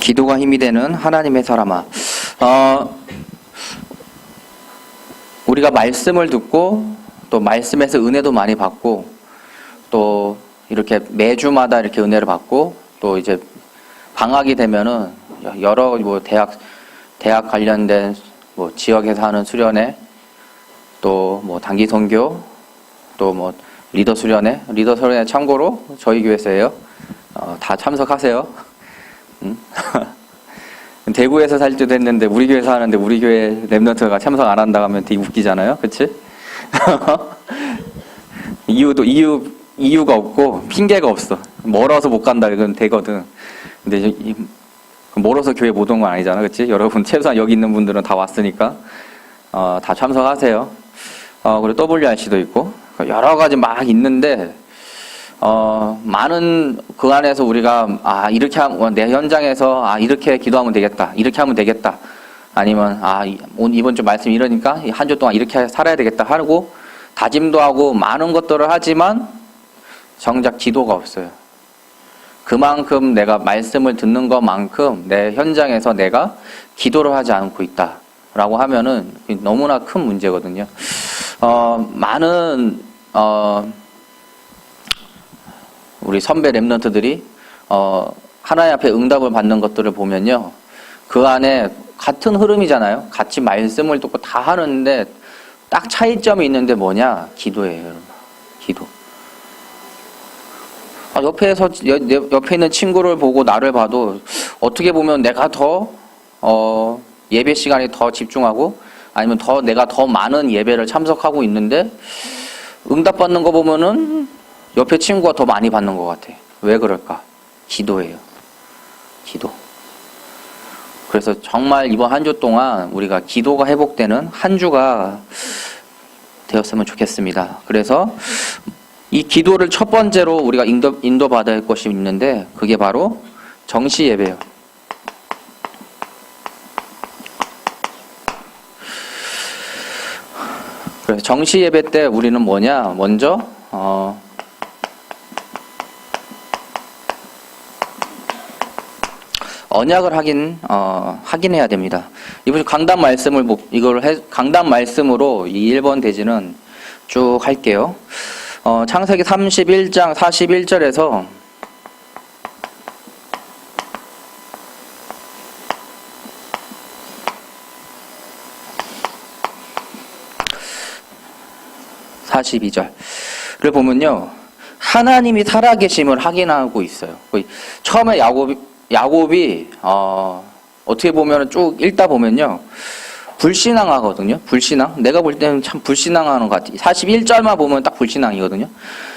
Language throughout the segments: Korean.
기도가 힘이 되는 하나님의 사람아. 우리가 말씀을 듣고 또 말씀에서 은혜도 많이 받고 또 이렇게 매주마다 이렇게 은혜를 받고 또 이제 방학이 되면은 여러 뭐 대학 관련된 뭐 지역에서 하는 수련회 또 뭐 단기 선교 또 뭐 리더 수련회 참고로 저희 교회에서예요. 다 참석하세요. 대구에서 살 때도 했는데 우리 교회에서 하는데 우리 교회 랩런트가 참석 안 한다고 하면 되게 웃기잖아요. 그치? 이유가 없고 핑계가 없어. 멀어서 못 간다 이건 되거든. 근데 멀어서 교회 못 온 건 아니잖아. 그치? 여러분 최소한 여기 있는 분들은 다 왔으니까 다 참석하세요. 그리고 WRC도 있고 여러 가지 막 있는데 많은 그 안에서 우리가 이렇게 하면 내 현장에서 이렇게 기도하면 되겠다, 이렇게 하면 되겠다, 아니면 이번 주 말씀 이러니까 한 주 동안 이렇게 살아야 되겠다 하고 다짐도 하고 많은 것들을 하지만 정작 기도가 없어요. 그만큼 내가 말씀을 듣는 것만큼 내 현장에서 내가 기도를 하지 않고 있다라고 하면은 너무나 큰 문제거든요. 많은 우리 선배 랩런트들이 하나님 앞에 응답을 받는 것들을 보면요, 그 안에 같은 흐름이잖아요. 같이 말씀을 듣고 다 하는데 딱 차이점이 있는데 뭐냐? 기도예요, 여러분. 기도. 옆에 있는 친구를 보고 나를 봐도 어떻게 보면 내가 더 예배 시간에 더 집중하고 아니면 내가 더 많은 예배를 참석하고 있는데 응답받는 거 보면은 옆에 친구가 더 많이 받는 것 같아. 왜 그럴까? 기도예요. 기도. 그래서 정말 이번 한 주 동안 우리가 기도가 회복되는 한 주가 되었으면 좋겠습니다. 그래서 이 기도를 첫 번째로 우리가 인도받아야 할 것이 있는데 그게 바로 정시 예배예요. 그래서 정시 예배 때 우리는 뭐냐? 먼저 언약을 확인해야 됩니다. 이번 강단 말씀을 강단 말씀으로 이 1번 대지는 쭉 할게요. 창세기 31장 41절에서 (42절)를 보면요, 하나님이 살아계심을 확인하고 있어요. 처음에 야곱이 어떻게 보면 쭉 읽다 보면요, 불신앙하거든요. 불신앙. 내가 볼 때는 참 불신앙하는 것 같아요. 41절만 보면 딱 불신앙이거든요.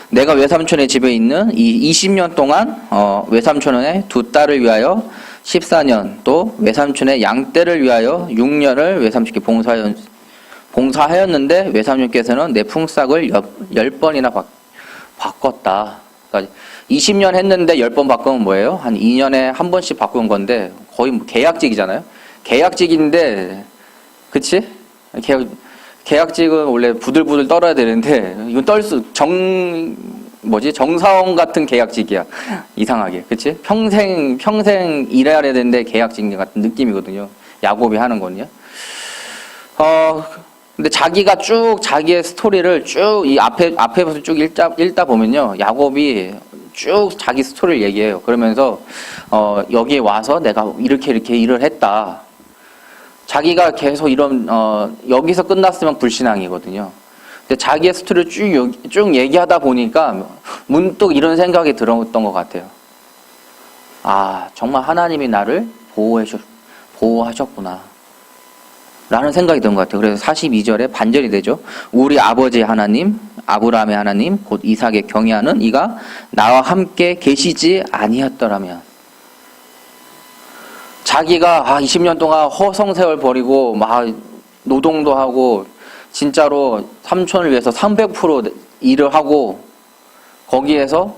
내가 외삼촌의 집에 있는 이 20년 동안 외삼촌의 두 딸을 위하여 14년, 또 외삼촌의 양떼를 위하여 6년을 외삼촌께 봉사하였는데 외삼촌께서는 내 품삯을 10번이나 바꿨다. 그러니까 20년 했는데 10번 바꾸면 뭐예요? 한 2년에 한 번씩 바꾼 건데 거의 뭐 계약직이잖아요. 계약직인데, 그치? 계약직은 원래 부들부들 떨어야 되는데 이건 정사원 같은 계약직이야. 이상하게, 그치? 평생 일해야 되는데 계약직 같은 느낌이거든요. 야곱이 하는 거는요. 근데 자기가 쭉 자기의 스토리를 쭉 이 앞에부터 쭉 읽다 보면요, 야곱이 쭉 자기 스토리를 얘기해요. 그러면서 여기에 와서 내가 이렇게 일을 했다. 자기가 계속 여기서 끝났으면 불신앙이거든요. 근데 자기의 스토리를 쭉 얘기하다 보니까 문득 이런 생각이 들었던 것 같아요. 정말 하나님이 나를 보호하셨구나 라는 생각이 든 것 같아요. 그래서 42절에 반절이 되죠. 우리 아버지 하나님, 아브라함의 하나님, 곧 이삭의 경외하는 이가 나와 함께 계시지 아니었더라면. 자기가 20년 동안 허송세월 버리고 막 노동도 하고 진짜로 삼촌을 위해서 300% 일을 하고 거기에서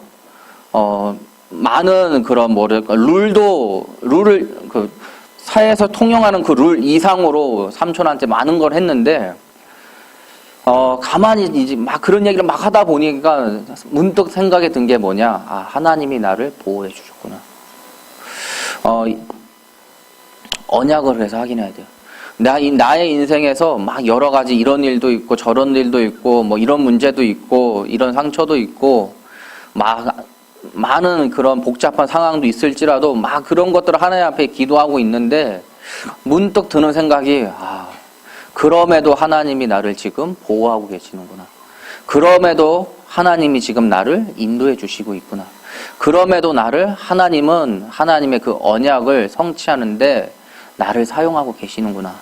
많은 그런 룰을 사회에서 통용하는 그 룰 이상으로 삼촌한테 많은 걸 했는데 가만히 이제 막 그런 얘기를 막 하다 보니까 문득 생각이 든 게 뭐냐? 하나님이 나를 보호해 주셨구나. 언약을 해서 확인해야 돼요. 나의 인생에서 막 여러 가지 이런 일도 있고 저런 일도 있고 뭐 이런 문제도 있고 이런 상처도 있고 막 많은 그런 복잡한 상황도 있을지라도 막 그런 것들을 하나님 앞에 기도하고 있는데 문득 드는 생각이 그럼에도 하나님이 나를 지금 보호하고 계시는구나. 그럼에도 하나님이 지금 나를 인도해 주시고 있구나. 그럼에도 하나님은 하나님의 그 언약을 성취하는데 나를 사용하고 계시는구나.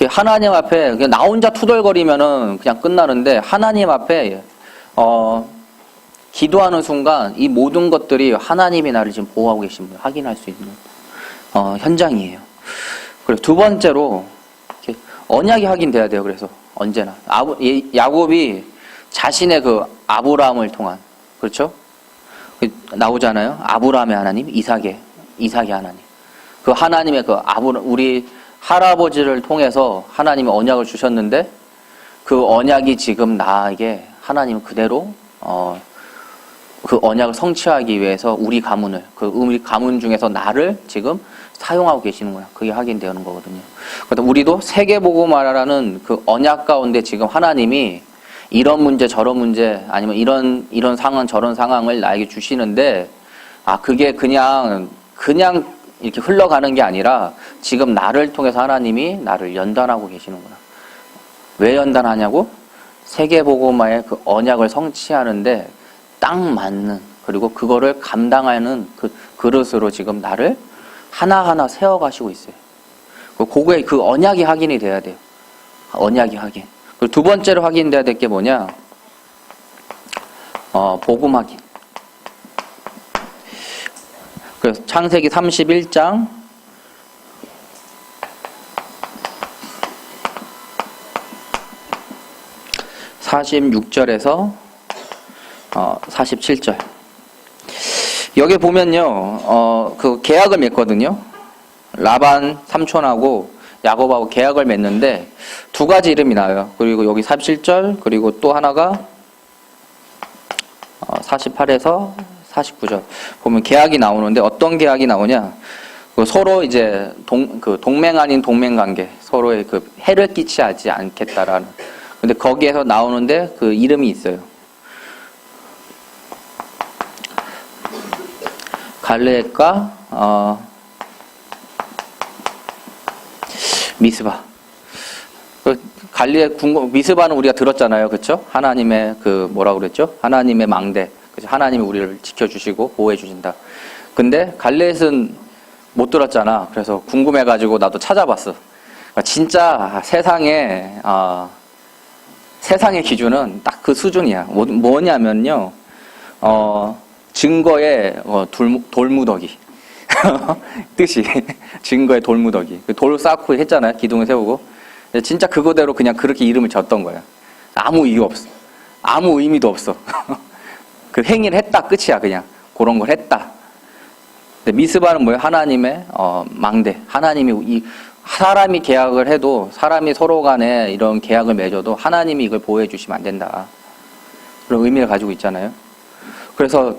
하나님 앞에 그냥 나 혼자 투덜거리면은 그냥 끝나는데 하나님 앞에 기도하는 순간 이 모든 것들이 하나님이 나를 지금 보호하고 계신 걸 확인할 수 있는 현장이에요. 그리고 두 번째로 언약이 확인돼야 돼요. 그래서 언제나 야곱이 자신의 그 아브라함을 통한 그렇죠? 나오잖아요. 아브라함의 하나님, 이삭의 하나님. 그 하나님의 우리 할아버지를 통해서 하나님의 언약을 주셨는데 그 언약이 지금 나에게 하나님 그대로 그 언약을 성취하기 위해서 우리 가문 중에서 나를 지금 사용하고 계시는구나. 그게 확인되는 거거든요. 그래서 우리도 세계복음화라는 그 언약 가운데 지금 하나님이 이런 문제 저런 문제 아니면 이런 상황 저런 상황을 나에게 주시는데 그게 그냥 이렇게 흘러가는 게 아니라 지금 나를 통해서 하나님이 나를 연단하고 계시는구나. 왜 연단하냐고? 세계복음화의 그 언약을 성취하는데 딱 맞는 그리고 그거를 감당하는 그 그릇으로 지금 나를 하나하나 세워가시고 있어요. 그거에 그 언약이 확인이 돼야 돼요. 언약이 확인. 그리고 두 번째로 확인돼야 될 게 뭐냐? 복음 확인. 그래서 창세기 31장 46절에서 47절. 여기 보면요, 그 계약을 맺거든요. 라반 삼촌하고 야곱하고 계약을 맺는데 두 가지 이름이 나와요. 그리고 여기 47절, 그리고 또 하나가 48에서 49절. 보면 계약이 나오는데 어떤 계약이 나오냐? 서로 이제 동맹 아닌 동맹 관계, 서로의 그 해를 끼치지 않겠다라는. 근데 거기에서 나오는데 그 이름이 있어요. 갈레앗과 미스바. 미스바는 우리가 들었잖아요, 그렇죠? 하나님의 뭐라고 그랬죠? 하나님의 망대, 그렇죠? 하나님이 우리를 지켜주시고 보호해 주신다. 근데 갈레앗은 못 들었잖아. 그래서 궁금해가지고 나도 찾아봤어. 그러니까 진짜 세상의 기준은 딱 그 수준이야. 뭐냐면요, 증거의 돌무더기. 뜻이 증거의 돌무더기. 돌 쌓고 했잖아요. 기둥을 세우고. 진짜 그거대로 그냥 그렇게 이름을 졌던 거야. 아무 이유 없어. 아무 의미도 없어. 그 행위를 했다 끝이야. 그냥 그런 걸 했다. 근데 미스바는 뭐예요? 하나님의 망대. 하나님이 사람이 계약을 해도 사람이 서로 간에 이런 계약을 맺어도 하나님이 이걸 보호해 주시면 안 된다. 그런 의미를 가지고 있잖아요. 그래서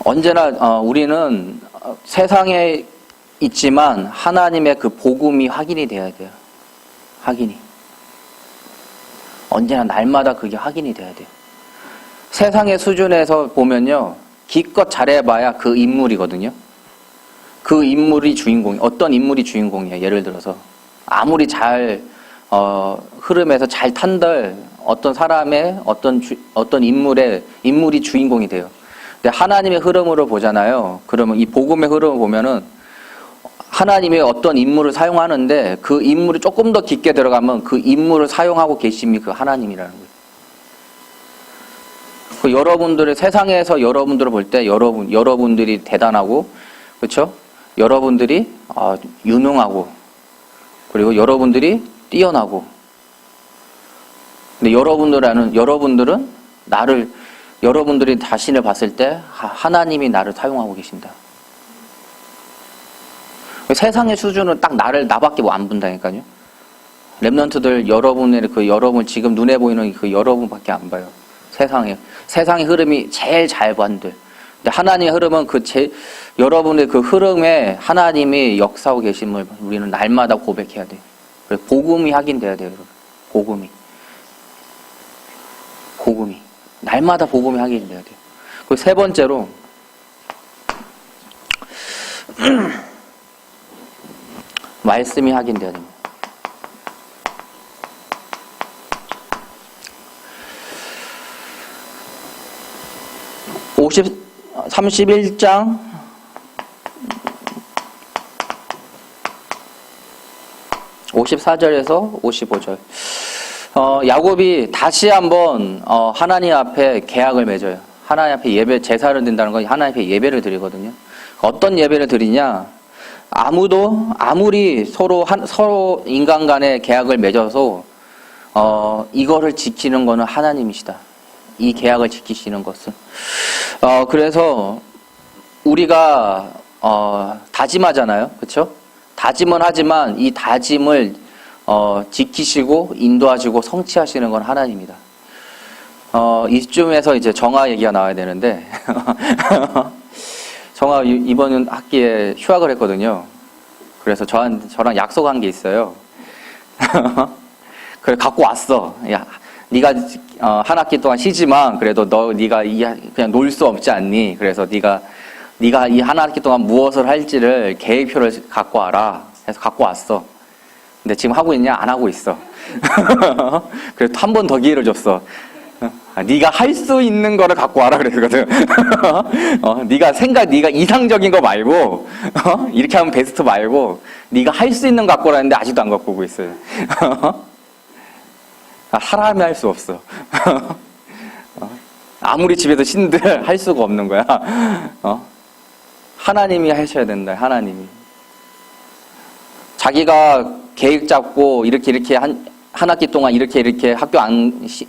언제나 우리는 세상에 있지만 하나님의 그 복음이 확인이 돼야 돼요. 확인이. 언제나 날마다 그게 확인이 돼야 돼요. 세상의 수준에서 보면요, 기껏 잘해봐야 그 인물이거든요. 그 인물이 어떤 인물이 주인공이에요. 예를 들어서 아무리 잘 흐름에서 잘 탄들 어떤 사람의 어떤 인물이 주인공이 돼요. 근데 하나님의 흐름으로 보잖아요. 그러면 이 복음의 흐름을 보면은 하나님이 어떤 인물을 사용하는데 그 인물이 조금 더 깊게 들어가면 그 인물을 사용하고 계심이 그 하나님이라는 거예요. 그 여러분들의 세상에서 여러분들을 볼 때 여러분들이 대단하고, 그렇죠? 여러분들이 유능하고, 그리고 여러분들이 뛰어나고. 근데 여러분들이 자신을 봤을 때 하나님이 나를 사용하고 계신다. 세상의 수준은 딱 나밖에 안 본다니까요. 랩런트들 여러분 지금 눈에 보이는 그 여러분밖에 안 봐요. 세상의 흐름이 제일 잘 반들, 근데 하나님의 흐름은 여러분의 그 흐름에 하나님이 역사하고 계심을 우리는 날마다 고백해야 돼요. 그래서 복음이 확인돼야 돼요, 여러분. 복음이. 날마다 복음이 확인돼야 돼요. 그리고 세 번째로, 말씀이 확인돼야 됩니다. 31장 54절에서 55절. 야곱이 다시 한번 하나님 앞에 계약을 맺어요. 하나님 앞에 제사를 드린다는 건 하나님 앞에 예배를 드리거든요. 어떤 예배를 드리냐? 아무리 서로 인간 간의 계약을 맺어서 이거를 지키는 거는 하나님이시다. 이 계약을 지키시는 것은. 그래서 우리가 다짐하잖아요. 그렇죠? 다짐은 하지만 이 다짐을 지키시고 인도하시고 성취하시는 건 하나님입니다. 이쯤에서 이제 정화 얘기가 나와야 되는데 정화 이번 학기에 휴학을 했거든요. 그래서 저랑 약속한 게 있어요. 그래 갖고 왔어. 야, 네가 한 학기 동안 쉬지만 그래도 네가 그냥 놀 수 없지 않니? 그래서 네가 이 한 학기 동안 무엇을 할지를 계획표를 갖고 와라. 해서 갖고 왔어. 근데 지금 하고 있냐? 안 하고 있어. 그래서 한 번 더 기회를 줬어. 네가 할 수 있는 거를 갖고 와라 그랬거든. 네가 이상적인 거 말고, 이렇게 하면 베스트 말고, 네가 할 수 있는 거 갖고 오라는데 아직도 안 갖고 오고 있어요. 사람이 할 수 없어. 아무리 집에서 신들 할 수가 없는 거야. 하나님이 하셔야 된다. 하나님이. 자기가 계획 잡고 이렇게 한 학기 동안 이렇게 학교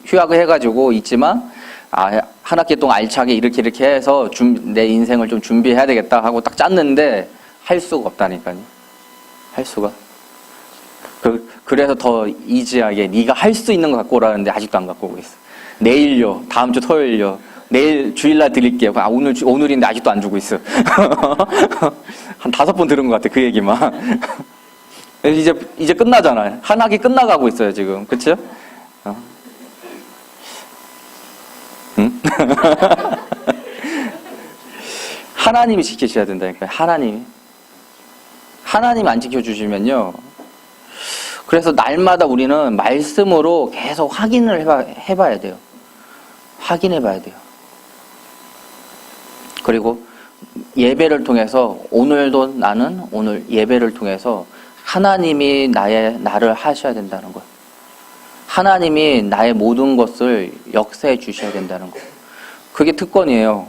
휴학을 해가지고 있지만 한 학기 동안 알차게 이렇게 해서 내 인생을 좀 준비해야 되겠다 하고 딱 짰는데 할 수가 없다니까요. 할 수가. 그래서 더 이지하게 네가 할 수 있는 거 갖고 오라는데 아직도 안 갖고 오고 있어. 내일요, 다음 주 토요일요, 내일 주일날 드릴게요. 오늘인데 아직도 안 주고 있어. 한 5번 들은 것 같아 그 얘기만. 이제 끝나잖아요. 한 학기 끝나가고 있어요 지금, 그렇죠? 응? 하나님이 지키셔야 된다니까요. 하나님이 안 지켜주시면요. 그래서 날마다 우리는 말씀으로 계속 확인을 해봐야 돼요. 확인해봐야 돼요. 그리고 예배를 통해서 오늘도 나는 오늘 예배를 통해서 하나님이 나를 하셔야 된다는 것. 하나님이 나의 모든 것을 역사해 주셔야 된다는 것. 그게 특권이에요.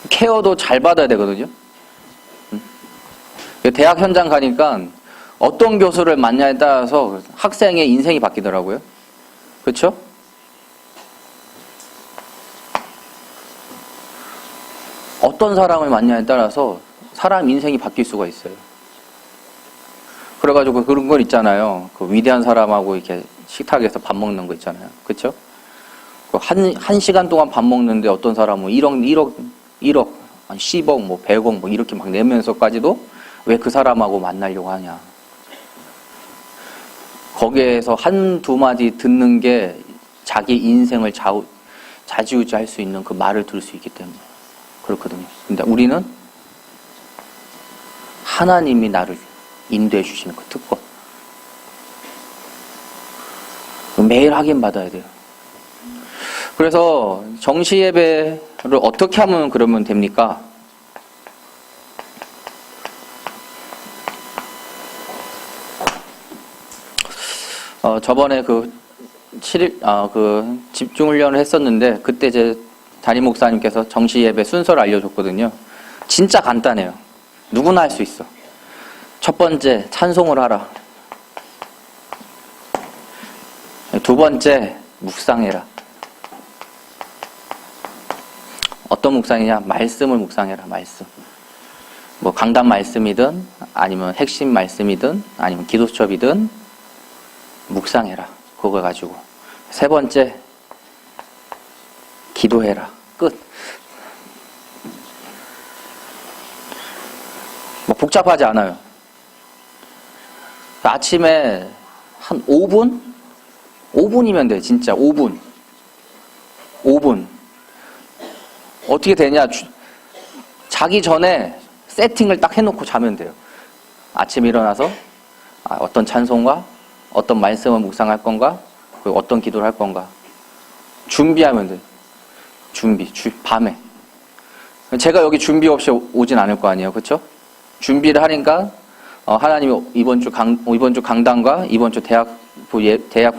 케어도 잘 받아야 되거든요. 대학 현장 가니까 어떤 교수를 만나에 따라서 학생의 인생이 바뀌더라고요. 그렇죠? 어떤 사람을 만나에 따라서 사람 인생이 바뀔 수가 있어요. 그래가지고 그런 걸 있잖아요. 그 위대한 사람하고 이렇게 식탁에서 밥 먹는 거 있잖아요. 그렇죠? 한 시간 동안 밥 먹는데 어떤 사람은 1억, 한 10억, 뭐 100억 뭐 이렇게 막 내면서까지도 왜 그 사람하고 만나려고 하냐. 거기에서 한두 마디 듣는 게 자기 인생을 좌지우지할 수 있는 그 말을 들을 수 있기 때문에 그렇거든요. 근데 우리는 하나님이 나를 인도해 주시는 그 특권. 매일 확인받아야 돼요. 그래서 정시 예배를 어떻게 하면 그러면 됩니까? 저번에 그 집중훈련을 했었는데 그때 제 담임 목사님께서 정시 예배 순서를 알려줬거든요. 진짜 간단해요. 누구나 할 수 있어. 첫 번째, 찬송을 하라. 두 번째, 묵상해라. 어떤 묵상이냐? 말씀을 묵상해라. 말씀. 뭐 강단 말씀이든 아니면 핵심 말씀이든 아니면 기도 수첩이든 묵상해라. 그거 가지고. 세 번째, 기도해라. 끝. 뭐 복잡하지 않아요. 아침에 한 5분? 5분이면 돼, 진짜 5분. 5분. 어떻게 되냐? 자기 전에 세팅을 딱 해놓고 자면 돼요. 아침에 일어나서 어떤 찬송가, 어떤 말씀을 묵상할 건가, 그리고 어떤 기도를 할 건가. 준비하면 돼요. 밤에. 제가 여기 준비 없이 오진 않을 거 아니에요. 그렇죠? 준비를 하니까 하나님이 이번 주 강단과 이번 주 대학부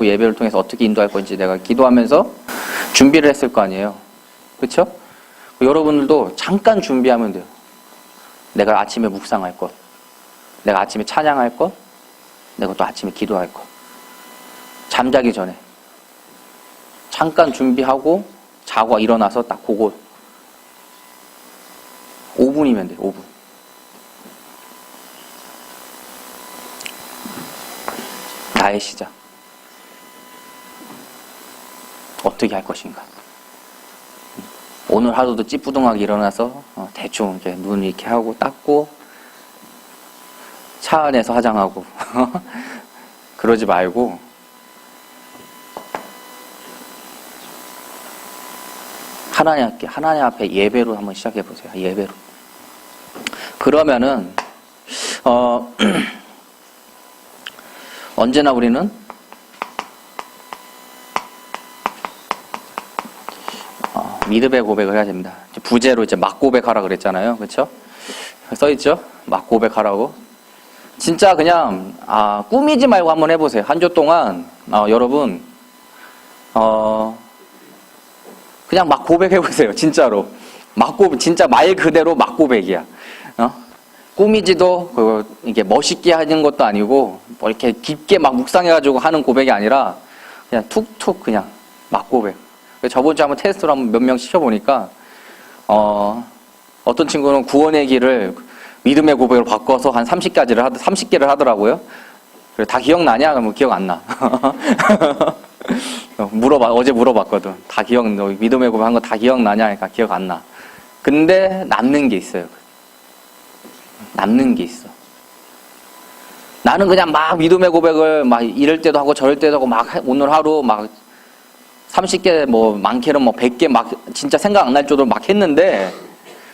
예배를 통해서 어떻게 인도할 건지 내가 기도하면서 준비를 했을 거 아니에요. 그렇죠? 여러분들도 잠깐 준비하면 돼요. 내가 아침에 묵상할 것, 내가 아침에 찬양할 것, 내가 또 아침에 기도할 것. 잠자기 전에 잠깐 준비하고 자고 일어나서 딱 그거 5분이면 돼요. 5분. 나의 시작. 어떻게 할 것인가. 오늘 하루도 찌뿌둥하게 일어나서 대충 이렇게 눈 이렇게 하고 닦고 차 안에서 화장하고 그러지 말고 하나님 앞에 예배로 한번 시작해 보세요. 예배로. 그러면은 언제나 우리는 믿음의 고백을 해야 됩니다. 부제로 이제 막 고백하라 그랬잖아요. 그렇죠? 써있죠? 막 고백하라고. 진짜 그냥 꾸미지 말고 한번 해보세요. 한 주 동안 여러분 그냥 막 고백해보세요. 진짜로. 진짜 말 그대로 막 고백이야. 꾸미지도 이게 멋있게 하는 것도 아니고 뭐 이렇게 깊게 막 묵상해가지고 하는 고백이 아니라 그냥 툭툭 그냥 막 고백. 저번 주에 한번 테스트로 한번 몇 명 시켜보니까 어떤 친구는 구원의 길을 믿음의 고백으로 바꿔서 한 30개를 하더라고요. 그래, 다 기억나냐? 그러면 기억 안 나. 어제 물어봤거든. 믿음의 고백 한 거 다 기억나냐? 그러니까 기억 안 나. 근데 남는 게 있어요. 남는 게 있어. 나는 그냥 막 믿음의 고백을 막 이럴 때도 하고 저럴 때도 하고 막 오늘 하루 막 30개 뭐 많게는 뭐 100개 막 진짜 생각 안 날 정도로 막 했는데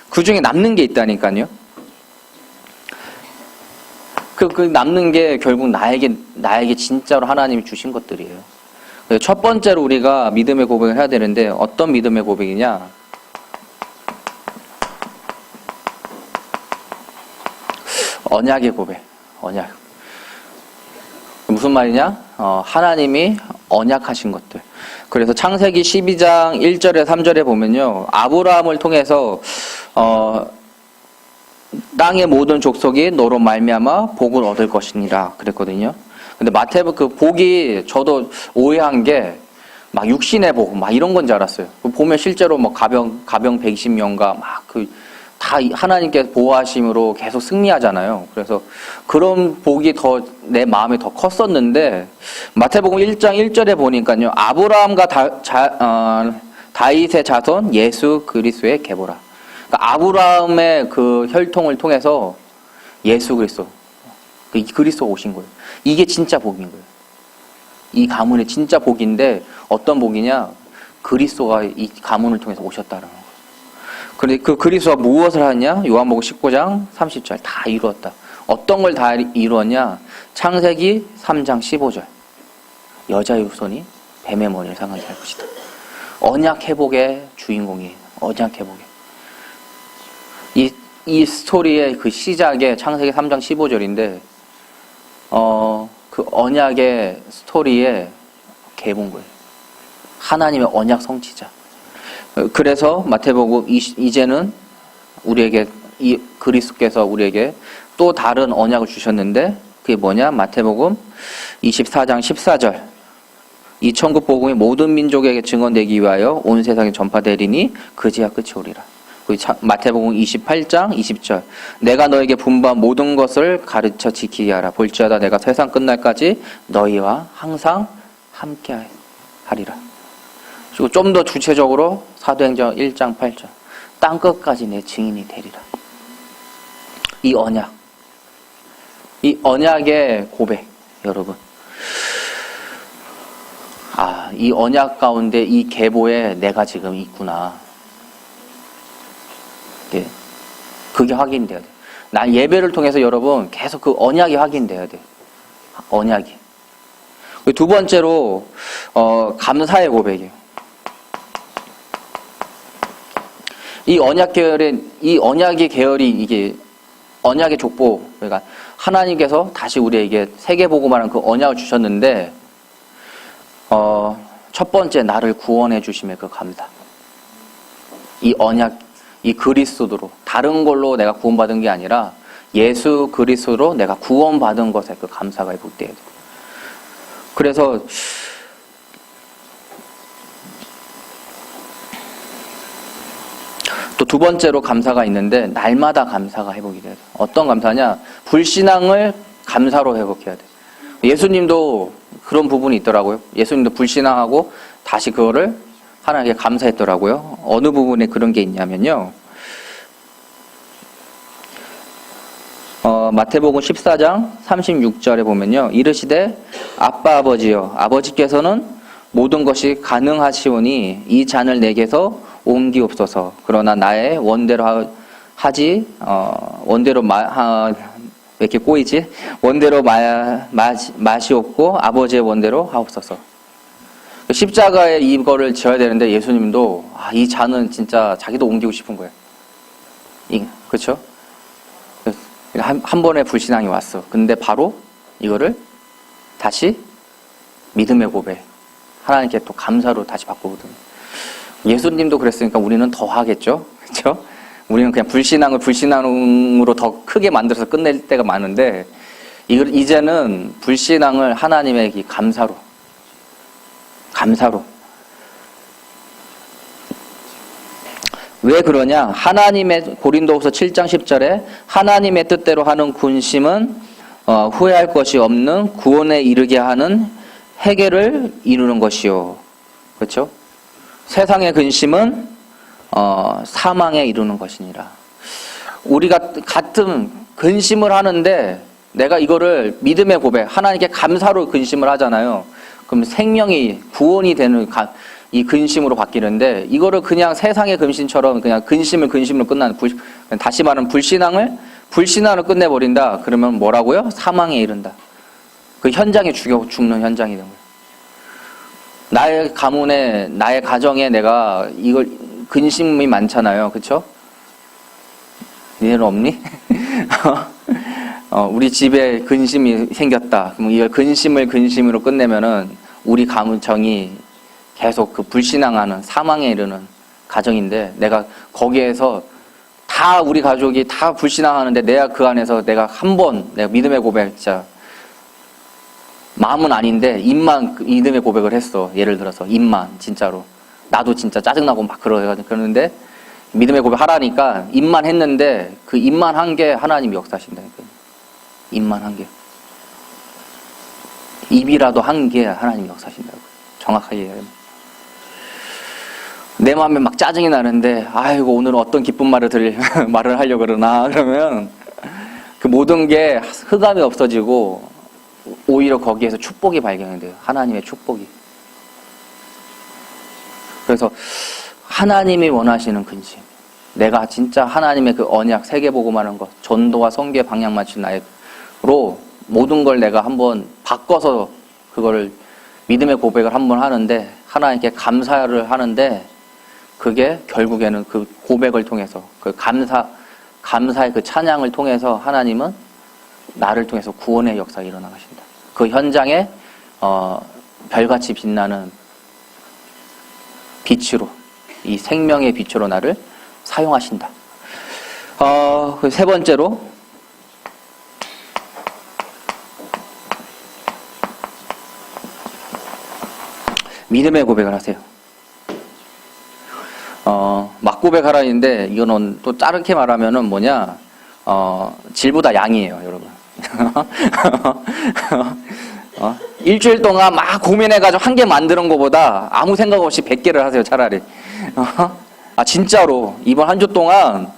그 중에 남는 게 있다니까요. 그 남는 게 결국 나에게 진짜로 하나님이 주신 것들이에요. 첫 번째로 우리가 믿음의 고백을 해야 되는데 어떤 믿음의 고백이냐? 언약의 고백. 언약. 무슨 말이냐? 하나님이 언약하신 것들. 그래서 창세기 12장 1절에 3절에 보면요. 아브라함을 통해서 땅의 모든 족속이 너로 말미암아 복을 얻을 것이니라 그랬거든요. 근데 마태복음 그 복이 저도 오해한 게 막 육신의 복 막 이런 건 줄 알았어요. 보면 실제로 뭐 가병 120명과 막 다 하나님께 보호하심으로 계속 승리하잖아요. 그래서 그런 복이 더 내 마음에 더 컸었는데 마태복음 1장 1절에 보니까요. 아브라함과 다윗의 자손 예수 그리스도의 계보라. 그러니까 아브라함의 그 혈통을 통해서 예수 그리스도 그리스도가 오신 거예요. 이게 진짜 복인 거예요. 이 가문의 진짜 복인데 어떤 복이냐? 그리스도가 이 가문을 통해서 오셨다는 거예요. 그런데 그 그리스도가 무엇을 하냐? 요한복음 19장 30절 다 이루었다. 어떤 걸 다 이루었냐? 창세기 3장 15절 여자의 후손이 뱀의 머리를 상하게 할 것이다. 언약 회복의 주인공이에요. 언약 회복의 이 스토리의 그 시작에 창세기 3장 15절인데 그 언약의 스토리의 개본 거예요. 하나님의 언약 성취자. 그래서 마태복음 이제는 우리에게 이 그리스도께서 우리에게 또 다른 언약을 주셨는데 그게 뭐냐? 마태복음 24장 14절 이 천국 복음이 모든 민족에게 증언되기 위하여 온 세상에 전파되리니 그제야 끝이 오리라. 마태복음 28장 20절 내가 너에게 분부한 모든 것을 가르쳐 지키게 하라. 볼지어다 내가 세상 끝날까지 너희와 항상 함께 하리라. 그리고 좀 더 구체적으로 사도행전 1장 8절. 땅끝까지 내 증인이 되리라. 이 언약. 이 언약의 고백, 여러분. 이 언약 가운데 이 계보에 내가 지금 있구나. 네. 그게 확인돼야 돼. 난 예배를 통해서 여러분 계속 그 언약이 확인돼야 돼. 언약이. 두 번째로 감사의 고백이에요. 이 언약의 계열이 이게 언약의 족보. 그러니까 하나님께서 다시 우리에게 세계복음이라는 그 언약을 주셨는데 첫 번째 나를 구원해 주심의 그 감사. 이 언약, 이 그리스도로 다른 걸로 내가 구원받은 게 아니라 예수 그리스도로 내가 구원받은 것에 그 감사가 회복돼야 돼. 그래서 또 두 번째로 감사가 있는데 날마다 감사가 회복이 돼야 돼. 어떤 감사냐? 불신앙을 감사로 회복해야 돼. 예수님도 그런 부분이 있더라고요. 예수님도 불신앙하고 다시 그거를 하나님께 감사했더라고요. 어느 부분에 그런 게 있냐면요. 마태복음 14장 36절에 보면요. 이르시되 아빠 아버지여 아버지께서는 모든 것이 가능하시오니 이 잔을 내게서 옮기옵소서. 그러나 나의 원대로 하지 원대로 왜 이렇게 꼬이지? 원대로 마시옵고 아버지의 원대로 하옵소서. 십자가에 이거를 지어야 되는데 예수님도 이 잔은 진짜 자기도 옮기고 싶은 거예요. 그렇죠? 한 번에 불신앙이 왔어. 근데 바로 이거를 다시 믿음의 고백, 하나님께 또 감사로 다시 바꾸거든요. 예수님도 그랬으니까 우리는 더 하겠죠? 그렇죠? 우리는 그냥 불신앙을 불신앙으로 더 크게 만들어서 끝낼 때가 많은데 이제는 불신앙을 하나님의 감사로 왜 그러냐? 하나님의 고린도후서 7장 10절에 하나님의 뜻대로 하는 군심은 후회할 것이 없는 구원에 이르게 하는 해결을 이루는 것이요. 그렇죠? 세상의 근심은 사망에 이르는 것이니라. 우리가 같은 근심을 하는데 내가 이거를 믿음의 고백, 하나님께 감사로 근심을 하잖아요. 그럼 생명이 구원이 되는 이 근심으로 바뀌는데 이거를 그냥 세상의 근심처럼 그냥 근심으로 끝나는 다시 말하면 불신앙을 끝내버린다. 그러면 뭐라고요? 사망에 이른다. 그 현장에 죽는 현장이 되는 거예요. 나의 가문에 나의 가정에 내가 이걸 근심이 많잖아요. 그렇죠? 니네는 없니? 우리 집에 근심이 생겼다. 그럼 이걸 근심으로 끝내면은 우리 가문청이 계속 그 불신앙하는 사망에 이르는 가정인데 내가 거기에서 다 우리 가족이 다 불신앙하는데 내가 그 안에서 내가 내가 믿음의 고백 진짜 마음은 아닌데 입만 믿음의 고백을 했어. 예를 들어서 입만 진짜로 나도 진짜 짜증나고 막 그러는데 믿음의 고백 하라니까 입만 했는데 그 입만 한 게 하나님이 역사하신다니까요. 입만 한 게. 입이라도 한 게 하나님이 역사하신다고. 정확하게 얘기하면. 내 마음에 막 짜증이 나는데 아이고 오늘은 어떤 기쁜 말을 하려고 그러나 그러면 그 모든 게 흑암이 없어지고 오히려 거기에서 축복이 발견이 돼요. 하나님의 축복이. 그래서 하나님이 원하시는 근심, 내가 진짜 하나님의 그 언약, 세계복음하는 것, 전도와 선교의 방향 맞춘 나로 모든 걸 내가 한번 바꿔서 그거를 믿음의 고백을 한번 하는데 하나님께 감사를 하는데 그게 결국에는 그 고백을 통해서 그 감사의 그 찬양을 통해서 하나님은 나를 통해서 구원의 역사가 일어나가신다. 그 현장에 별같이 빛나는 빛으로 이 생명의 빛으로 나를 사용하신다. 세 번째로 믿음의 고백을 하세요. 막 고백하라 했는데 이거는 또 다르게 말하면은 뭐냐? 질보다 양이에요, 여러분. 일주일 동안 막 고민해가지고 한 개 만드는 것보다 아무 생각 없이 100개를 하세요, 차라리. 진짜로 이번 한 주 동안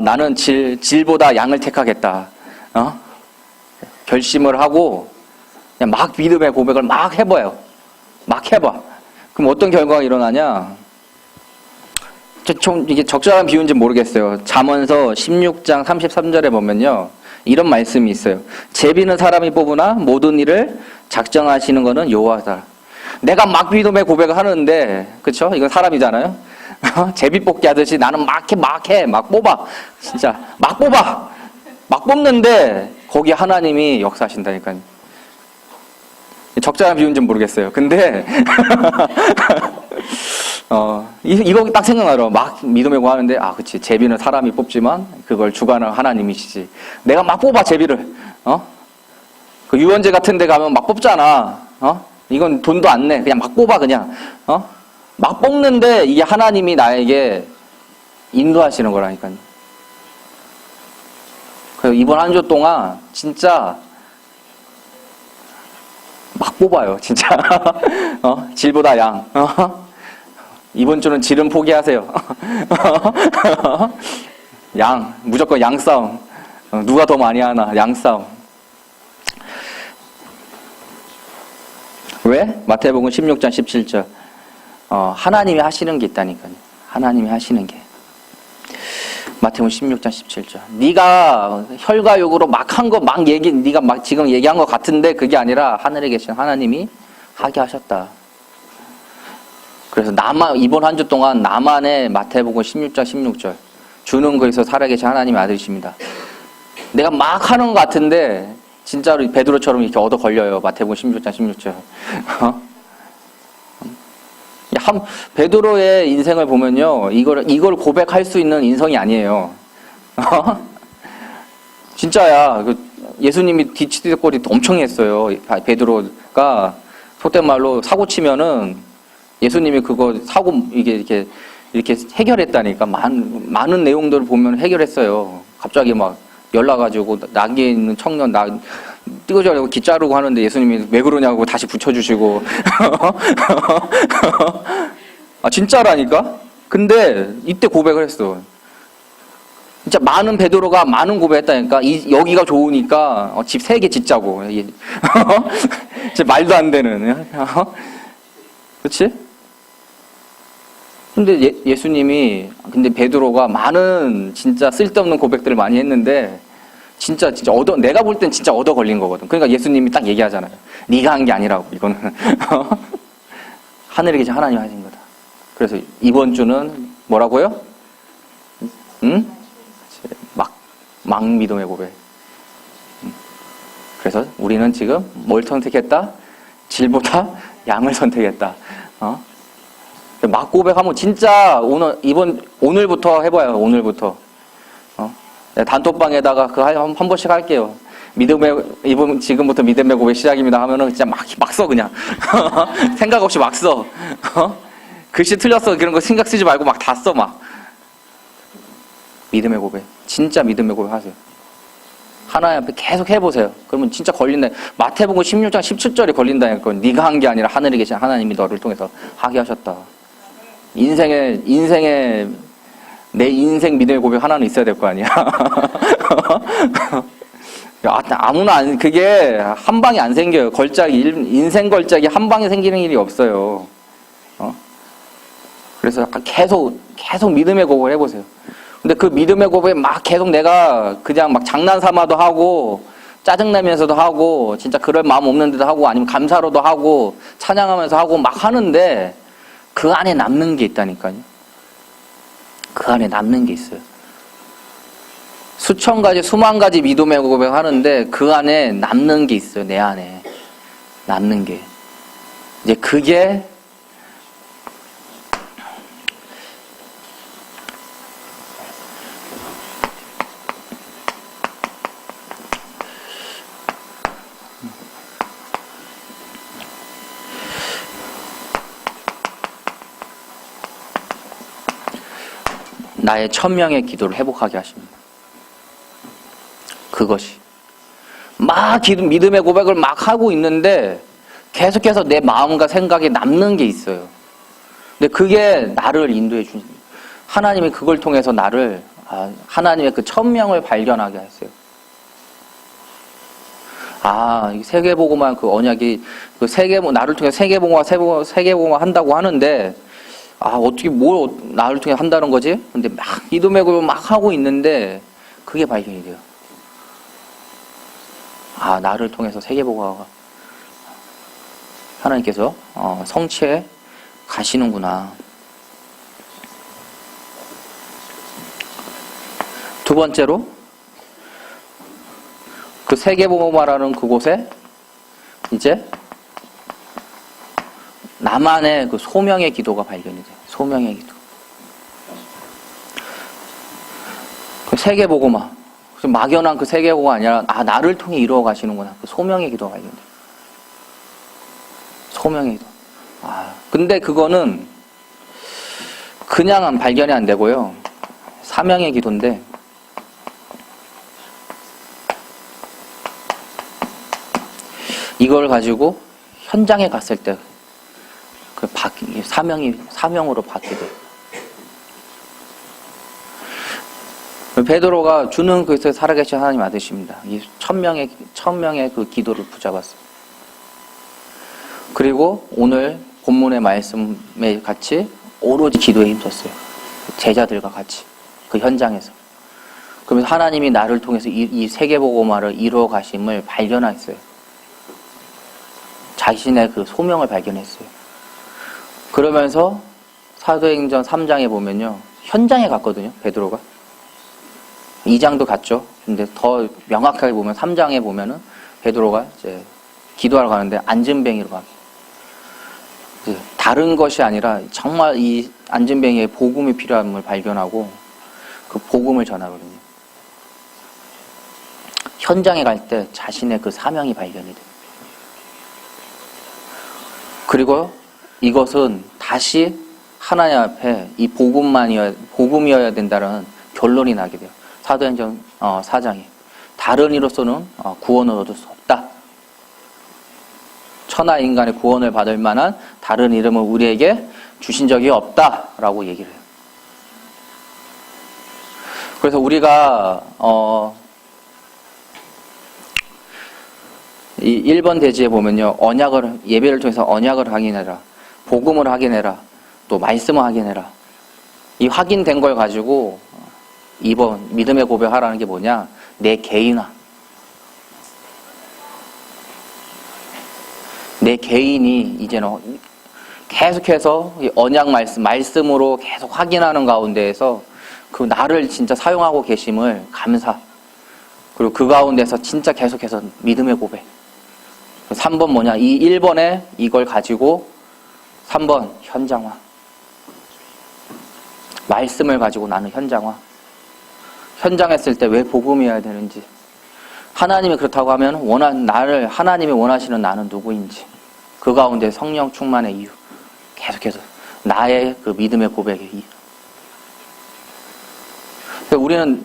나는 질보다 양을 택하겠다. 결심을 하고 그냥 막 믿음의 고백을 막 해봐요. 막 해봐. 그럼 어떤 결과가 일어나냐? 이게 적절한 비유인지 모르겠어요. 잠언서 16장 33절에 보면요, 이런 말씀이 있어요. 제비는 사람이 뽑으나 모든 일을 작정하시는 것은 여호와다. 내가 막 믿음의 고백을 하는데, 그쵸? 이건 사람이잖아요. 제비 뽑기 하듯이 나는 막 뽑아. 진짜 막 뽑아. 막 뽑는데 거기 하나님이 역사하신다니까요. 적절한 비유인지 모르겠어요. 근데 이거 딱 생각나요. 막 믿음의 고백 하는데 그치, 제비는 사람이 뽑지만 그걸 주관할 하나님이시지. 내가 막 뽑아, 제비를. 그 유원제 같은 데 가면 막 뽑잖아. 이건 돈도 안 내. 그냥 막 뽑아, 그냥. 막 뽑는데 이게 하나님이 나에게 인도하시는 거라니까요. 그래서 이번 한 주 동안 진짜 막 뽑아요, 진짜. 질보다 양. 이번 주는 질은 포기하세요. 양, 무조건 양 싸움. 누가 더 많이 하나, 양 싸움. 왜? 마태복음 16장 17절. 하나님이 하시는 게 있다니까요. 하나님이 하시는 게. 마태복음 16장 17절. 네가 혈과 육으로 막 한 거 네가 막 지금 얘기한 것 같은데 그게 아니라 하늘에 계신 하나님이 하게 하셨다. 그래서 이번 한 주 동안 나만의 마태복음 16장 16절. 주는 거에서 살아계신 하나님의 아들이십니다. 내가 막 하는 것 같은데 진짜로 베드로처럼 이렇게 얻어 걸려요. 마태복음 16장 16절. 베드로의 인생을 보면요, 이걸 고백할 수 있는 인성이 아니에요. 진짜야. 예수님이 뒤치듯거리 엄청 했어요. 베드로가 속된 말로 사고 치면은 예수님이 그거 사고 이렇게 해결했다니까. 많은 내용들을 보면 해결했어요. 갑자기 막 연락가지고 낙에 있는 청년 띄워주려고 기 자르고 하는데 예수님이 왜 그러냐고 다시 붙여주시고. 진짜라니까? 근데 이때 고백을 했어. 진짜 많은 베드로가 많은 고백했다니까. 여기가 좋으니까 집 3개 짓자고. 진짜 말도 안 되는. 그렇지? 근데 예수님이, 근데 베드로가 많은 진짜 쓸데없는 고백들을 많이 했는데 진짜 내가 볼 땐 진짜 얻어 걸린 거거든. 그러니까 예수님이 딱 얘기하잖아요. 네가 한 게 아니라고, 이거는. 하늘에 계신 하나님이 하신 거다. 그래서 이번 주는 뭐라고요? 막 믿음의 고백. 그래서 우리는 지금 뭘 선택했다? 질보다 양을 선택했다. 막 고백하면 진짜 오늘부터 해봐요. 오늘부터. 단톡방에다가 한 번씩 할게요. 지금부터 믿음의 고백 시작입니다 하면은 진짜 막 써, 그냥. 생각 없이 막 써. 글씨 틀렸어. 그런 거 신경 쓰지 말고 막 다 써, 막. 믿음의 고백. 진짜 믿음의 고백 하세요. 하나님 앞에 계속 해보세요. 그러면 진짜 걸린다. 마태복음 16장 17절에 걸린다니까. 네가 한 게 아니라 하늘에 계신 하나님이 너를 통해서 하게 하셨다. 내 인생 믿음의 고백 하나는 있어야 될 거 아니야. 아무나 그게 한 방에 안 생겨요. 인생 걸작이 한 방에 생기는 일이 없어요. 그래서 계속 믿음의 고백을 해보세요. 근데 그 믿음의 고백에 막 계속 내가 그냥 막 장난삼아도 하고 짜증내면서도 하고 진짜 그럴 마음 없는데도 하고 아니면 감사로도 하고 찬양하면서 하고 막 하는데 그 안에 남는 게 있다니까요. 그 안에 남는 게 있어요. 수천 가지, 수만 가지 믿음의 고백 하는데 그 안에 남는 게 있어요. 내 안에 남는 게. 이제 그게 나의 1000명의 기도를 회복하게 하십니다. 그것이. 막 믿음의 고백을 막 하고 있는데 계속해서 내 마음과 생각에 남는 게 있어요. 근데 그게 나를 인도해 준, 하나님이 그걸 통해서 나를, 하나님의 그 천명을 발견하게 했어요. 이 세계복음화 그 언약이, 나를 통해 세계복음화 한다고 하는데, 어떻게 나를 통해 한다는 거지? 근데 막 믿음의 고백을 막 하고 있는데, 그게 발견이 돼요. 나를 통해서 세계복음화가 하나님께서 성취해 가시는구나. 두 번째로 그 세계복음화라는 그곳에 이제 나만의 그 소명의 기도가 발견이 돼요. 소명의 기도. 그 세계복음화, 막연한 그 세계복음화 아니라 나를 통해 이루어 가시는구나. 그 소명의 기도가 발견돼요. 소명의 기도. 근데 그거는 그냥 발견이 안 되고요. 사명의 기도인데, 이걸 가지고 현장에 갔을 때 그 사명으로 바뀌게 돼요. 베드로가 주는 그리스도에 살아계신 하나님 아드십니다. 이 천명의 그 기도를 붙잡았어요. 그리고 오늘 본문의 말씀에 같이 오로지 기도에 힘썼어요. 제자들과 같이 그 현장에서. 그러면서 하나님이 나를 통해서 이 세계복음화를 이루어 가심을 발견했어요. 자신의 그 소명을 발견했어요. 그러면서 사도행전 3장에 보면요, 현장에 갔거든요. 베드로가 2장도 갔죠. 근데 더 명확하게 보면 3장에 보면은 베드로가 이제 기도하러 가는데 안진뱅이로 가요. 다른 것이 아니라 정말 이 안진뱅이의 복음이 필요함을 발견하고 그 복음을 전하거든요. 현장에 갈 때 자신의 그 사명이 발견이 돼요. 그리고 이것은 다시 하나님 앞에 이 복음이어야 된다는 결론이 나게 돼요. 사도행전 4장에 다른 이로서는 구원을 얻을 수 없다. 천하 인간의 구원을 받을 만한 다른 이름을 우리에게 주신 적이 없다라고 얘기를 해요. 그래서 우리가 이 1번 대지에 보면요, 예배를 통해서 언약을 확인해라, 복음을 확인해라, 또 말씀을 확인해라. 이 확인된 걸 가지고 2번 믿음의 고백하라는 게 뭐냐? 내 개인화. 내 개인이 이제는 계속해서 언약 말씀으로 계속 확인하는 가운데에서 그 나를 진짜 사용하고 계심을 감사. 그리고 그 가운데서 진짜 계속해서 믿음의 고백. 3번 뭐냐? 이 1번에 이걸 가지고 3번 현장화. 말씀을 가지고 나는 현장화. 현장했을 때 왜 복음이어야 되는지. 하나님이 그렇다고 하면 하나님이 원하시는 나는 누구인지. 그 가운데 성령 충만의 이유. 계속해서 나의 그 믿음의 고백의 이유. 우리는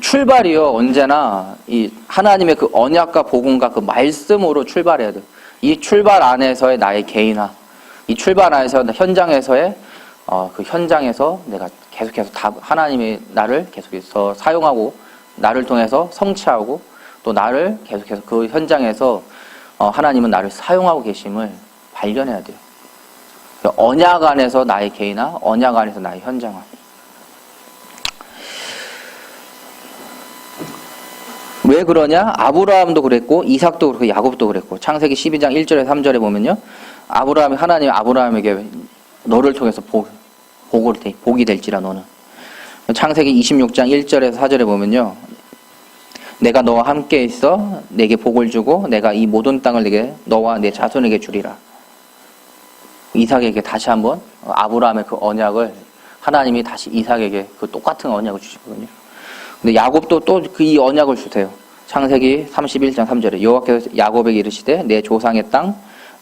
출발이요, 언제나 이 하나님의 그 언약과 복음과 그 말씀으로 출발해야 돼요. 이 출발 안에서의 나의 개인화, 이 출발 안에서 현장에서의 그 현장에서 내가 계속해서 하나님이 나를 계속해서 사용하고 나를 통해서 성취하고 또 나를 계속해서 그 현장에서 하나님은 나를 사용하고 계심을 발견해야 돼요. 언약 안에서 나의 개인화, 언약 안에서 나의 현장화. 왜 그러냐? 아브라함도 그랬고 이삭도 그렇고 야곱도 그랬고 창세기 12장 1절에 3절에 보면요, 하나님이 아브라함에게 너를 통해서 복이 될지라 너는. 창세기 26장 1절에서 4절에 보면요, 내가 너와 함께 있어 내게 복을 주고 내가 이 모든 땅을 너와 내 자손에게 주리라. 이삭에게 다시 한번 아브라함의 그 언약을 하나님이 다시 이삭에게 그 똑같은 언약을 주시거든요. 근데 야곱도 또 그 이 언약을 주세요. 창세기 31장 3절에 여호와께서 야곱에게 이르시되 내 조상의 땅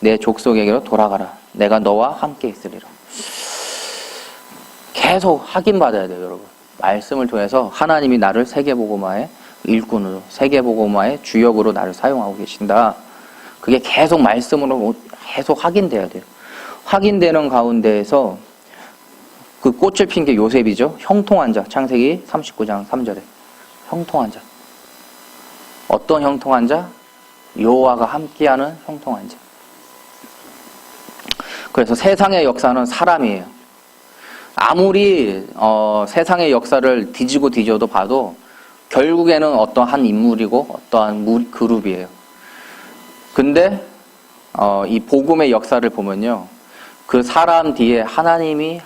내 족속에게로 돌아가라. 내가 너와 함께 있으리라. 계속 확인받아야 돼요, 여러분. 말씀을 통해서 하나님이 나를 세계복음화의 일꾼으로, 세계복음화의 주역으로 나를 사용하고 계신다. 그게 계속 말씀으로 계속 확인돼야 돼요. 확인되는 가운데에서 그 꽃을 핀 게 요셉이죠. 형통한 자. 창세기 39장 3절에. 형통한 자. 어떤 형통한 자? 여호와가 함께하는 형통한 자. 그래서 세상의 역사는 사람이에요. 아무리 세상의 역사를 뒤지고 뒤져도 봐도 결국에는 어떤 한 인물이고 어떠한 그룹이에요. 근데 이 복음의 역사를 보면요, 그 사람 뒤에 하나님이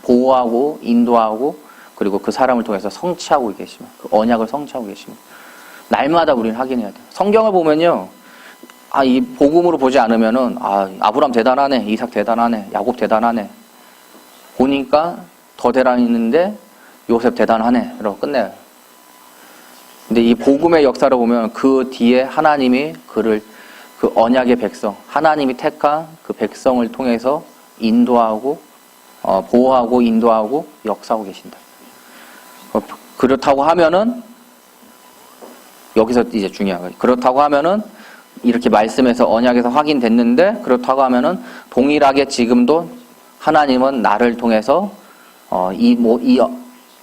보호하고 인도하고 그리고 그 사람을 통해서 성취하고 계시면, 그 언약을 성취하고 계시면 날마다 우리는 확인해야 돼요. 성경을 보면요, 이 복음으로 보지 않으면은 아브람 대단하네, 이삭 대단하네, 야곱 대단하네, 보니까 더 대단했는데 요셉 대단하네 이러고 끝내요. 근데 이 복음의 역사를 보면 그 뒤에 하나님이 그 언약의 백성, 하나님이 택한 그 백성을 통해서 인도하고 보호하고 인도하고 역사하고 계신다. 그렇다고 하면은 여기서 이제 중요한 거예요. 그렇다고 하면은 이렇게 말씀에서 언약에서 확인됐는데, 그렇다고 하면은 동일하게 지금도 하나님은 나를 통해서 이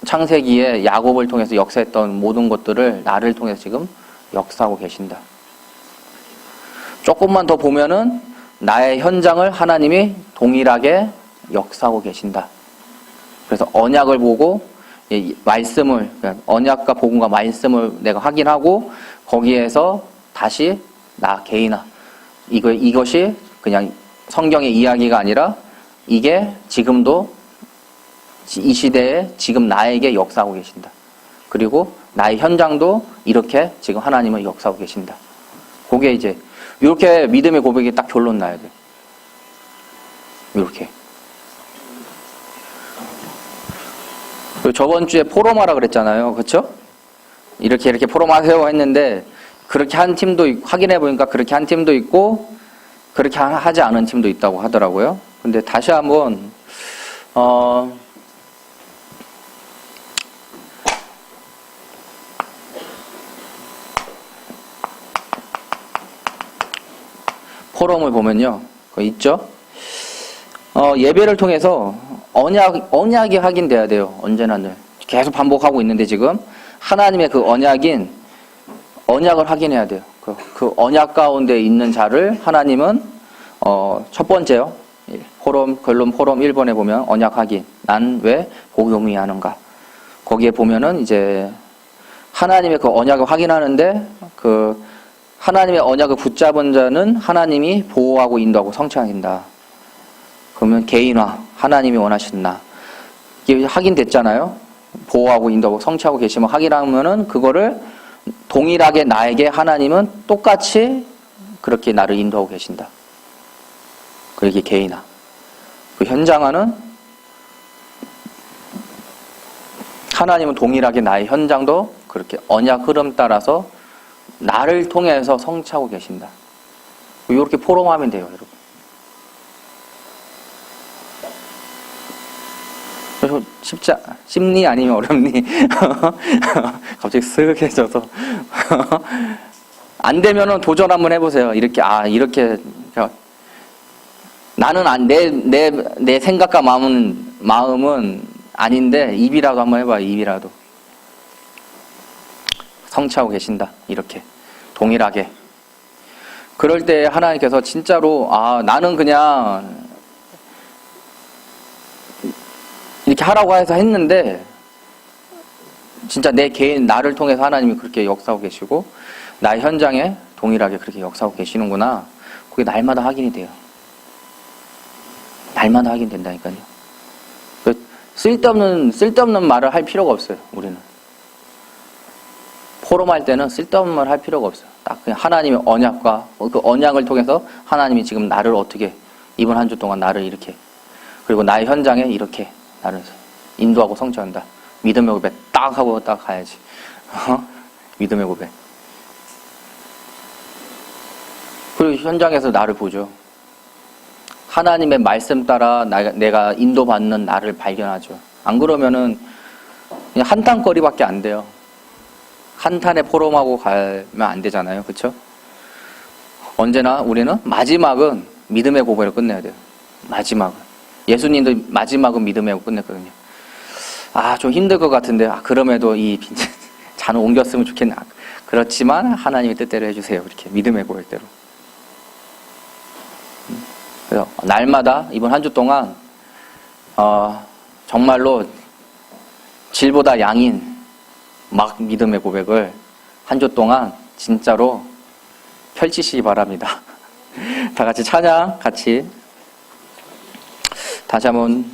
창세기에 야곱을 통해서 역사했던 모든 것들을 나를 통해서 지금 역사하고 계신다. 조금만 더 보면은 나의 현장을 하나님이 동일하게 역사하고 계신다. 그래서 언약을 보고 말씀을, 그러니까 언약과 복음과 말씀을 내가 확인하고 거기에서 다시 나 개인아, 이것이 그냥 성경의 이야기가 아니라 이게 지금도 이 시대에 지금 나에게 역사하고 계신다. 그리고 나의 현장도 이렇게 지금 하나님은 역사하고 계신다. 그게 이제 이렇게 믿음의 고백이 딱 결론 나야 돼. 이렇게. 저번 주에 포럼하라 그랬잖아요. 그렇죠? 이렇게 포럼하세요 했는데, 그렇게 한 팀도 확인해 보니까 그렇게 한 팀도 있고 그렇게 하지 않은 팀도 있다고 하더라고요. 근데 다시 한번 포럼을 보면요, 그거 있죠? 예배를 통해서 언약이 확인돼야 돼요. 언제나 늘. 계속 반복하고 있는데 지금 하나님의 그 언약을 확인해야 돼요. 그 언약 가운데 있는 자를 하나님은 첫 번째요. 결론 포럼 1번에 보면 언약 확인. 난 왜 복음이 하는가? 거기에 보면은 이제 하나님의 그 언약을 확인하는데, 그 하나님의 언약을 붙잡은 자는 하나님이 보호하고 인도하고 성취하신다. 그러면 개인화, 하나님이 원하시는 나. 이게 확인됐잖아요. 보호하고 인도하고 성취하고 계시면 확인하면은 그거를 동일하게 나에게 하나님은 똑같이 그렇게 나를 인도하고 계신다. 그게 개인화. 그 현장화는 하나님은 동일하게 나의 현장도 그렇게 언약 흐름 따라서 나를 통해서 성취하고 계신다. 이렇게 포럼하면 돼요, 여러분. 그래서 쉽니 아니면 어렵니? 갑자기 쓱해져서 안 되면은 도전 한번 해보세요. 이렇게 나는 내 생각과 마음은 아닌데 입이라도 한번 해봐요. 입이라도 성취하고 계신다. 이렇게 동일하게. 그럴 때 하나님께서 진짜로 나는 그냥 이렇게 하라고 해서 했는데 진짜 내 개인 나를 통해서 하나님이 그렇게 역사하고 계시고 나의 현장에 동일하게 그렇게 역사하고 계시는구나. 그게 날마다 확인이 돼요. 날마다 확인된다니까요. 쓸데없는 말을 할 필요가 없어요. 우리는 포럼할 때는 쓸데없는 말을 할 필요가 없어요. 딱 그냥 하나님의 언약과 그 언약을 통해서 하나님이 지금 나를 어떻게 이번 한 주 동안 나를 이렇게, 그리고 나의 현장에 이렇게 나를 인도하고 성취한다. 믿음의 고백 딱 하고 딱 가야지. 믿음의 고백. 그리고 현장에서 나를 보죠. 하나님의 말씀 따라 내가 인도받는 나를 발견하죠. 안 그러면은 그냥 한탄거리밖에 안 돼요. 한탄에 포럼하고 가면 안 되잖아요. 그렇죠? 언제나 우리는 마지막은 믿음의 고백을 끝내야 돼요. 마지막은. 예수님도 마지막은 믿음이라고 끝냈거든요. 아, 좀 힘들 것 같은데, 그럼에도 이 빈잔, 잔을 옮겼으면 좋겠네. 그렇지만 하나님의 뜻대로 해주세요. 이렇게 믿음의 고백대로. 그래서 날마다 이번 한 주 동안 정말로 질보다 양인 막 믿음의 고백을 한 주 동안 진짜로 펼치시기 바랍니다. 다 같이 찬양 같이 다시 한번